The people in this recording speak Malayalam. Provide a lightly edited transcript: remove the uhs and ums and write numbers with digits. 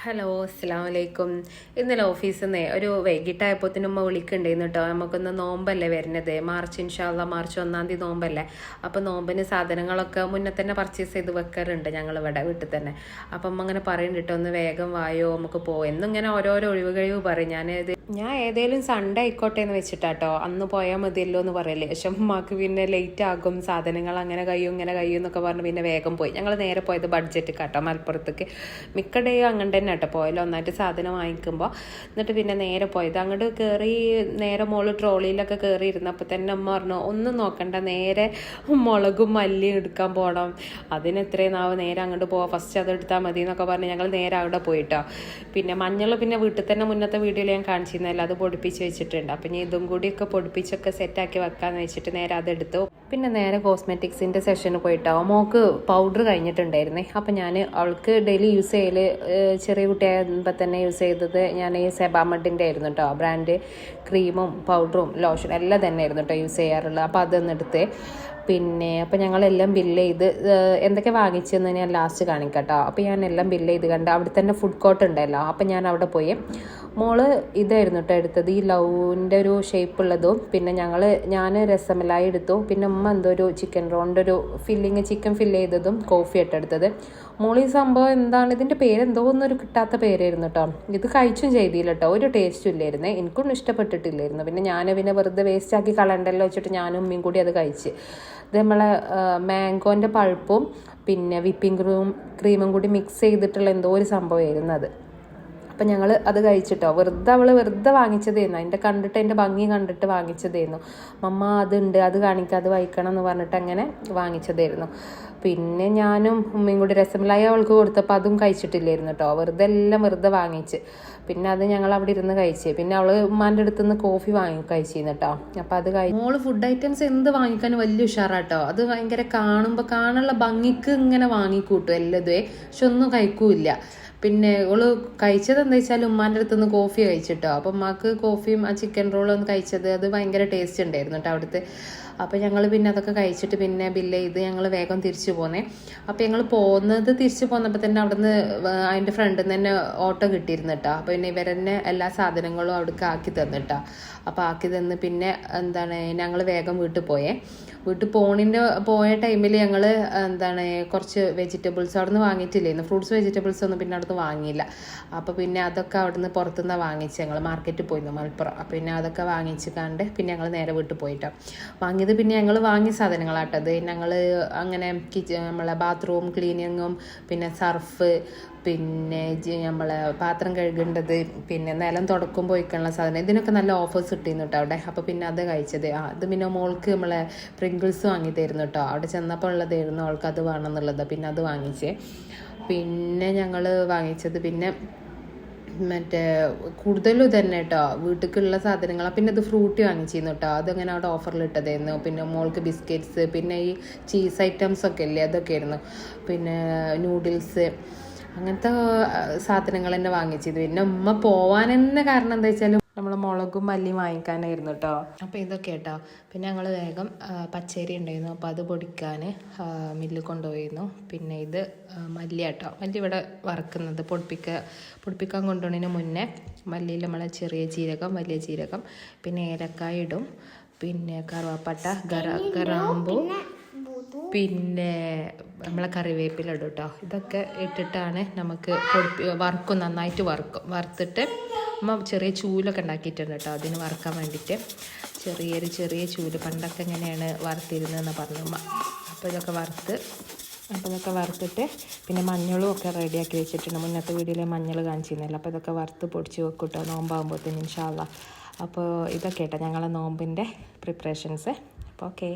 ഹലോ അസ്സാം വലൈക്കും. ഇന്നലെ ഓഫീസിൽ നിന്ന് ഒരു വൈകിട്ടായപ്പോഴത്തേനും ഉമ്മ വിളിക്കണ്ടായിരുന്നു കേട്ടോ. നമുക്കൊന്ന് നോമ്പല്ലേ വരുന്നത്, മാർച്ച് ഇൻഷാല്ല മാർച്ച് 1-ാം തീയതി നോമ്പല്ലേ. അപ്പോൾ നോമ്പിന് സാധനങ്ങളൊക്കെ മുന്നേ തന്നെ പർച്ചേസ് ചെയ്ത് വെക്കാറുണ്ട് ഞങ്ങളിവിടെ വീട്ടിൽ തന്നെ. അപ്പം അമ്മ അങ്ങനെ പറയുന്നുണ്ട് കേട്ടോ, ഒന്ന് വേഗം വായോ നമുക്ക് പോകാം എന്നിങ്ങനെ ഓരോരോ ഒഴിവ് പറയും. ഞാൻ ഏതേലും സൺഡേ ആയിക്കോട്ടെ എന്ന് വെച്ചിട്ടാട്ടോ അന്ന് പോയാൽ മതിയല്ലോ എന്ന് പറയല്ലേ. പക്ഷെ അമ്മക്ക് പിന്നെ ലേറ്റ് ആകും, സാധനങ്ങൾ അങ്ങനെ കഴിയും ഇങ്ങനെ കഴിയും എന്നൊക്കെ പറഞ്ഞ് പിന്നെ വേഗം പോയി. ഞങ്ങൾ നേരെ പോയത് ബഡ്ജറ്റ് കാട്ടോ, മലപ്പുറത്തേക്ക്. മിക്ക ഡേ അങ്ങനെ തന്നെ കേട്ടോ പോയല്ലോ, ഒന്നായിട്ട് സാധനം വാങ്ങിക്കുമ്പോൾ. എന്നിട്ട് പിന്നെ നേരെ പോയത് അങ്ങോട്ട് കയറി, നേരെ മോള് ട്രോളിയിലൊക്കെ കയറി ഇരുന്നപ്പോൾ തന്നെ അമ്മ പറഞ്ഞു ഒന്നും നോക്കണ്ട, നേരെ മുളകും മല്ലിയും എടുക്കാൻ പോകണം, അതിനെത്രയും നാവ് നേരെ അങ്ങോട്ട് പോവാം, ഫസ്റ്റ് അത് എടുത്താൽ മതി എന്നൊക്കെ പറഞ്ഞ് ഞങ്ങൾ നേരെ അവിടെ പോയിട്ടോ. പിന്നെ മഞ്ഞൾ പിന്നെ വീട്ടിൽ തന്നെ മുന്നത്തെ വീഡിയോയിൽ ഞാൻ കാണിച്ചിരുന്നല്ലോ, അത് പൊടിപ്പിച്ച് വെച്ചിട്ടുണ്ട്. അപ്പം ഞാൻ ഇതും കൂടിയൊക്കെ പൊടിപ്പിച്ചൊക്കെ സെറ്റാക്കി വെക്കാമെന്ന് വെച്ചിട്ട് നേരെ അതെടുത്തു. പിന്നെ നേരെ കോസ്മെറ്റിക്സിൻ്റെ സെഷന് പോയിട്ടാവും. മോൾക്ക് പൗഡർ കഴിഞ്ഞിട്ടുണ്ടായിരുന്നേ. അപ്പം ഞാൻ അവൾക്ക് ഡെയിലി യൂസ് ചെയ്യൽ, ചെറിയ കുട്ടിയാകുമ്പോൾ തന്നെ യൂസ് ചെയ്തത് ഞാൻ ഈ സെബാമഡിൻ്റെ ആയിരുന്നു കേട്ടോ. ബ്രാൻഡ് ക്രീമും പൗഡറും ലോഷനും എല്ലാം തന്നെ ആയിരുന്നു കേട്ടോ യൂസ് ചെയ്യാറുള്ളത്. അപ്പോൾ അതൊന്നെടുത്ത് പിന്നെ അപ്പം ഞങ്ങളെല്ലാം ബില്ല് ചെയ്ത് എന്തൊക്കെ വാങ്ങിച്ചെന്ന് ഞാൻ ലാസ്റ്റ് കാണിക്കാം കേട്ടോ. അപ്പോൾ ഞാൻ എല്ലാം ബില്ല് ചെയ്ത് കണ്ട് അവിടെ തന്നെ ഫുഡ് കോർട്ട് ഉണ്ടല്ലോ, അപ്പം ഞാൻ അവിടെ പോയി. മോള് ഇതായിരുന്നു കേട്ടോ എടുത്തത്, ഈ ലവിൻ്റെ ഒരു ഷേപ്പുള്ളതും. പിന്നെ ഞാൻ രസമലായി എടുത്തു. പിന്നെ ഉമ്മ എന്തോ ഒരു ചിക്കൻ റോളിൻ്റെ ഒരു ഫില്ലിങ്, ചിക്കൻ ഫില്ല് ചെയ്തതും കോഫി ഇട്ടെടുത്തത്. മോള് ഈ സംഭവം എന്താണ്, ഇതിൻ്റെ പേരെന്തോ ഒന്നൊരു കിട്ടാത്ത പേരായിരുന്നു കേട്ടോ. ഇത് കഴിച്ചും ചെയ്തില്ല കേട്ടോ, ഒരു ടേസ്റ്റും ഇല്ലായിരുന്നേ, എനിക്കൊന്നും ഇഷ്ടപ്പെട്ടിട്ടില്ലായിരുന്നു. പിന്നെ വെറുതെ വേസ്റ്റ് ആക്കി കളയണ്ടല്ലോ വെച്ചിട്ട് ഞാനും ഉമ്മയും കൂടി അത് കഴിച്ച്. ഇത് നമ്മളെ മാംഗോൻ്റെ പൾപ്പും പിന്നെ വിപ്പിംഗ് ക്രീമും കൂടി മിക്സ് ചെയ്തിട്ടുള്ള എന്തോ ഒരു സംഭവമായിരുന്നു അത്. അപ്പം ഞങ്ങൾ അത് കഴിച്ചിട്ടോ. വെറുതെ വാങ്ങിച്ചതായിരുന്നു, അതിൻ്റെ ഭംഗി കണ്ടിട്ട് വാങ്ങിച്ചതായിരുന്നു. മമ്മ അതുണ്ട്, അത് കാണിക്കുക, അത് വായിക്കണം എന്ന് പറഞ്ഞിട്ട് അങ്ങനെ വാങ്ങിച്ചതായിരുന്നു. പിന്നെ ഞാനും ഉമ്മയും കൂടി രസമലായി അവൾക്ക് കൊടുത്തപ്പോൾ അതും കഴിച്ചിട്ടില്ലായിരുന്നു കേട്ടോ. വെറുതെ വാങ്ങിച്ച്. പിന്നെ അത് ഞങ്ങൾ അവിടെ ഇരുന്ന് കഴിച്ച്. പിന്നെ അവള് ഉമ്മാൻ്റെ അടുത്ത് നിന്ന് കോഫി കഴിച്ചിരുന്നു കേട്ടോ. അപ്പം അത് മോള് ഫുഡ് ഐറ്റംസ് എന്ത് വാങ്ങിക്കാൻ വലിയ ഉഷാറാട്ടോ. അത് ഭയങ്കര കാണാനുള്ള ഭംഗിക്ക് ഇങ്ങനെ വാങ്ങിക്കൂട്ടും എല്ലാതുവേ, പക്ഷെ ഒന്നും കഴിക്കൂല്ല. പിന്നെ ഓള് കഴിച്ചത് എന്താ വെച്ചാൽ ഉമ്മാൻ്റെ അടുത്ത് നിന്ന് കോഫി കഴിച്ചിട്ടോ. അപ്പം ഉമ്മാക്ക് കോഫിയും ആ ചിക്കൻ റോളും ഒന്ന് കഴിച്ചത്, അത് ഭയങ്കര ടേസ്റ്റ് ഉണ്ടായിരുന്നു കേട്ടോ അവിടുത്തെ. അപ്പോൾ ഞങ്ങൾ പിന്നെ അതൊക്കെ കഴിച്ചിട്ട് പിന്നെ ബില്ല് ചെയ്ത് ഞങ്ങൾ വേഗം തിരിച്ചു പോന്നേ. അപ്പോൾ ഞങ്ങൾ തിരിച്ചു പോന്നപ്പോൾ തന്നെ അവിടുന്ന് അതിൻ്റെ ഫ്രണ്ടിൽ നിന്ന് തന്നെ ഓട്ടോ കിട്ടിയിരുന്നു കേട്ടോ. അപ്പോൾ പിന്നെ ഇവരെന്നെ എല്ലാ സാധനങ്ങളും അവിടേക്ക് ആക്കി തന്നിട്ടോ. അപ്പോൾ ആക്കി തന്ന് പിന്നെ ഞങ്ങൾ വേഗം വീട്ടിൽ പോയ ടൈമിൽ ഞങ്ങൾ കുറച്ച് വെജിറ്റബിൾസ് അവിടെ നിന്ന് വാങ്ങിയിട്ടില്ലായിരുന്നു. ഫ്രൂട്ട്സ് വെജിറ്റബിൾസ് ഒന്നും പിന്നെ അവിടെ നിന്ന് വാങ്ങിയില്ല. അപ്പോൾ പിന്നെ അതൊക്കെ അവിടെ നിന്ന് പുറത്തുനിന്ന് വാങ്ങിച്ച് ഞങ്ങൾ മാർക്കറ്റിൽ പോയിരുന്നു മലപ്പുറം. അപ്പോൾ പിന്നെ അതൊക്കെ വാങ്ങിച്ച് കണ്ട് പിന്നെ ഞങ്ങൾ നേരെ വീട്ടിൽ പോയിട്ടോ. വാങ്ങിയത് പിന്നെ ഞങ്ങൾ വാങ്ങിയ സാധനങ്ങളാട്ടത്. ഞങ്ങൾ അങ്ങനെ നമ്മളെ ബാത്റൂം ക്ലീനിങ്ങും പിന്നെ സർഫ്, പിന്നെ നമ്മളെ പാത്രം കഴുകേണ്ടത്, പിന്നെ നിലം തുടക്കുമ്പോൾ ഒഴിക്കാനുള്ള സാധനം, ഇതിനൊക്കെ നല്ല ഓഫേഴ്സ് കിട്ടിയിരുന്നു കേട്ടോ അവിടെ. അപ്പോൾ പിന്നെ അത് കഴിച്ചത്. അത് പിന്നെ മോൾക്ക് നമ്മളെ പ്രിങ്കിൾസ് വാങ്ങി തരുന്നു കേട്ടോ. അവിടെ ചെന്നപ്പോൾ ഉള്ളതായിരുന്നു അവൾക്ക് അത് വേണമെന്നുള്ളത്. പിന്നെ അത് വാങ്ങിച്ചേ. പിന്നെ ഞങ്ങൾ വാങ്ങിച്ചത് പിന്നെ മറ്റേ കൂടുതലും തന്നെ കേട്ടോ വീട്ടിലേക്കുള്ള സാധനങ്ങളാണ്. പിന്നെ ഇത് ഫ്രൂട്ടി വാങ്ങിച്ചിരുന്നു കേട്ടോ, അതങ്ങനെ അവിടെ ഓഫറിൽ ഇട്ടതായിരുന്നു. പിന്നെ മോൾക്ക് ബിസ്ക്കറ്റ്സ്, പിന്നെ ഈ ചീസ് ഐറ്റംസ് ഒക്കെ ഇല്ലേ, അതൊക്കെ ആയിരുന്നു. പിന്നെ നൂഡിൽസ്, അങ്ങനത്തെ സാധനങ്ങൾ തന്നെ വാങ്ങിച്ചത്. പിന്നെ ഉമ്മ പോവാൻ തന്നെ കാരണം എന്താ വെച്ചാൽ നമ്മൾ മുളകും മല്ലിയും വാങ്ങിക്കാനായിരുന്നു കേട്ടോ. അപ്പോൾ ഇതൊക്കെ കേട്ടോ. പിന്നെ ഞങ്ങൾ വേഗം പച്ചരി ഉണ്ടായിരുന്നു, അപ്പോൾ അത് പൊടിക്കാൻ മില്ലിൽ കൊണ്ടുപോയിരുന്നു. പിന്നെ ഇത് മല്ലി കേട്ടോ, മല്ലി ഇവിടെ വറുക്കുന്നത്. പൊടിപ്പിക്കാൻ കൊണ്ടുപോകുന്നതിന് മുന്നേ മല്ലിയിൽ നമ്മളെ ചെറിയ ജീരകം, വലിയ ജീരകം, പിന്നെ ഏലക്കായ ഇടും, പിന്നെ കറുവാപ്പട്ട, ഗ്രാമ്പു, പിന്നെ നമ്മളെ കറിവേപ്പില ഇടും കേട്ടോ. ഇതൊക്കെ ഇട്ടിട്ടാണ് നമുക്ക് നന്നായിട്ട് വറുത്തിട്ട് അമ്മ ചെറിയ ചൂലൊക്കെ ഉണ്ടാക്കിയിട്ടുണ്ട് കേട്ടോ അതിന് വറുക്കാൻ വേണ്ടിയിട്ട്. ചെറിയ ചൂല് പണ്ടൊക്കെ എങ്ങനെയാണ് വറുത്തിരുന്നതെന്ന് പറഞ്ഞു അമ്മ. അപ്പോൾ ഇതൊക്കെ വറുത്തിട്ട് പിന്നെ മഞ്ഞളും ഒക്കെ റെഡിയാക്കി വെച്ചിട്ടുണ്ട്. മുന്നത്തെ വീഡിയോയിൽ മഞ്ഞൾ കാണിച്ചിരുന്നല്ലോ. അപ്പോൾ ഇതൊക്കെ വറുത്ത് പൊടിച്ച് വെക്കും കേട്ടോ നോമ്പാകുമ്പോഴത്തേന് ഇൻഷാ അല്ലാ. അപ്പോൾ ഇതൊക്കെ കേട്ടോ ഞങ്ങളെ നോമ്പിൻ്റെ പ്രിപ്പറേഷൻസ്. അപ്പോൾ ഓക്കെ.